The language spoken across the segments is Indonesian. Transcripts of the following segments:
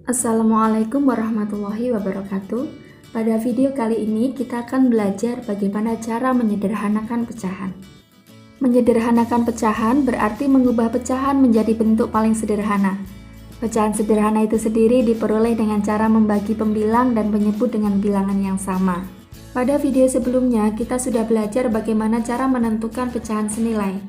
Assalamualaikum warahmatullahi wabarakatuh. Pada video kali ini kita akan belajar bagaimana cara menyederhanakan pecahan. Menyederhanakan pecahan berarti mengubah pecahan menjadi bentuk paling sederhana. Pecahan sederhana itu sendiri diperoleh dengan cara membagi pembilang dan penyebut dengan bilangan yang sama. Pada video sebelumnya kita sudah belajar bagaimana cara menentukan pecahan senilai.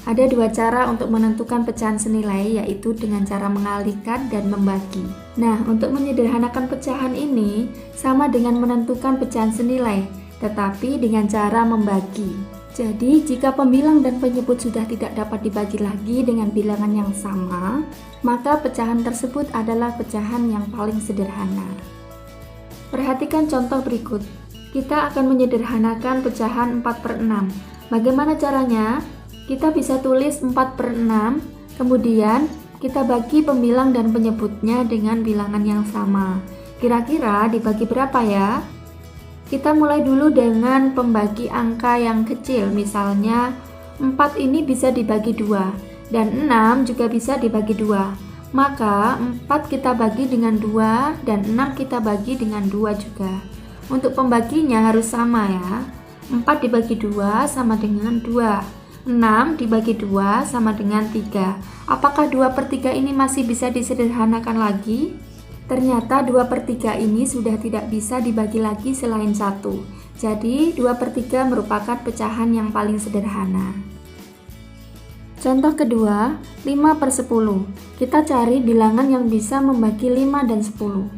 Ada dua cara untuk menentukan pecahan senilai, yaitu dengan cara mengalihkan dan membagi. Nah, untuk menyederhanakan pecahan ini sama dengan menentukan pecahan senilai, tetapi dengan cara membagi. Jadi, jika pembilang dan penyebut sudah tidak dapat dibagi lagi dengan bilangan yang sama, maka pecahan tersebut adalah pecahan yang paling sederhana. Perhatikan contoh berikut. Kita akan menyederhanakan pecahan 4/6. Bagaimana caranya? Kita bisa tulis 4/6, kemudian kita bagi pembilang dan penyebutnya dengan bilangan yang sama. Kira-kira dibagi berapa ya? Kita mulai dulu dengan pembagi angka yang kecil, misalnya 4 ini bisa dibagi 2, dan 6 juga bisa dibagi 2. Maka 4 kita bagi dengan 2, dan 6 kita bagi dengan 2 juga. Untuk pembaginya harus sama ya, 4 dibagi 2 sama dengan 2. 6 dibagi 2 sama dengan 3. Apakah 2/3 ini masih bisa disederhanakan lagi? Ternyata 2/3 ini sudah tidak bisa dibagi lagi selain 1. Jadi 2/3 merupakan pecahan yang paling sederhana. Contoh kedua, 5/10. Kita cari bilangan yang bisa membagi 5 dan 10.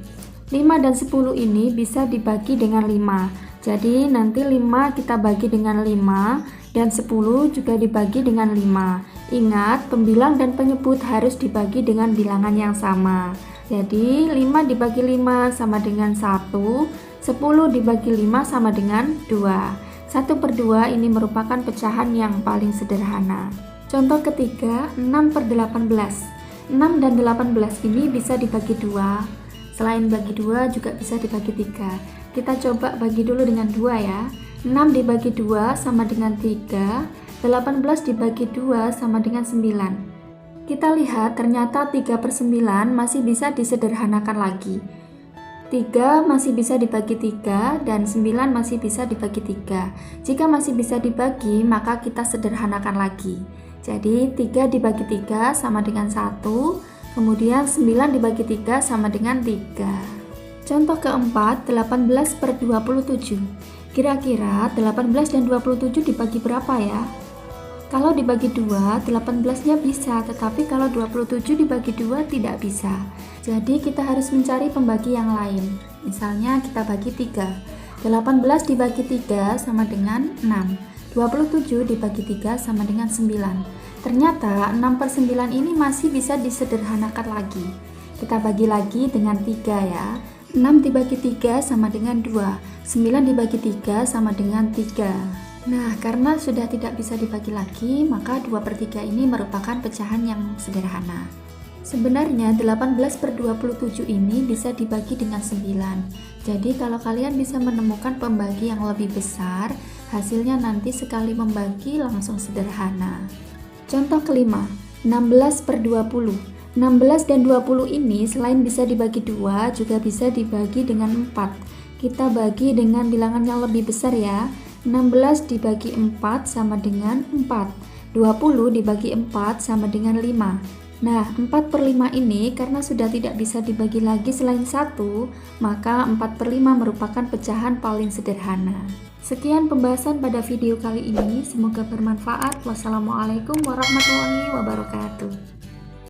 5 dan 10 ini bisa dibagi dengan 5. Jadi nanti 5 kita bagi dengan 5 dan 10 juga dibagi dengan 5. Ingat, pembilang dan penyebut harus dibagi dengan bilangan yang sama. Jadi 5 dibagi 5 sama dengan 1, 10 dibagi 5 sama dengan 2. 1/2 ini merupakan pecahan yang paling sederhana. Contoh ketiga, 6/18. 6 dan 18 ini bisa dibagi 2. Selain bagi 2 juga bisa dibagi 3. Kita coba bagi dulu dengan 2 ya. 6 dibagi 2 sama dengan 3, 18 dibagi 2 sama dengan 9. Kita lihat ternyata 3/9 masih bisa disederhanakan lagi. 3 masih bisa dibagi 3 dan 9 masih bisa dibagi 3. Jika masih bisa dibagi, maka kita sederhanakan lagi. Jadi 3 dibagi 3 sama dengan 1, kemudian 9 dibagi 3 sama dengan 3. Contoh keempat, 18/27. Kira-kira 18 dan 27 dibagi berapa ya? Kalau dibagi 2, 18-nya bisa, tetapi kalau 27 dibagi 2 tidak bisa. Jadi kita harus mencari pembagi yang lain. Misalnya kita bagi 3. 18 dibagi 3 sama dengan 6. 27 dibagi 3 sama dengan 9. Ternyata 6/9 ini masih bisa disederhanakan lagi. Kita bagi lagi dengan 3 ya. 6 dibagi 3 sama dengan 2, 9 dibagi 3 sama dengan 3. Nah, karena sudah tidak bisa dibagi lagi, maka 2/3 ini merupakan pecahan yang sederhana. Sebenarnya 18/27 ini bisa dibagi dengan 9. Jadi kalau kalian bisa menemukan pembagi yang lebih besar, hasilnya nanti sekali membagi langsung sederhana. Contoh kelima, 16/20. 16 dan 20 ini selain bisa dibagi 2, juga bisa dibagi dengan 4. Kita bagi dengan bilangan yang lebih besar ya. 16 dibagi 4 sama dengan 4. 20 dibagi 4 sama dengan 5. Nah, 4/5 ini karena sudah tidak bisa dibagi lagi selain 1, maka 4/5 merupakan pecahan paling sederhana. Sekian pembahasan pada video kali ini, semoga bermanfaat. Wassalamualaikum warahmatullahi wabarakatuh.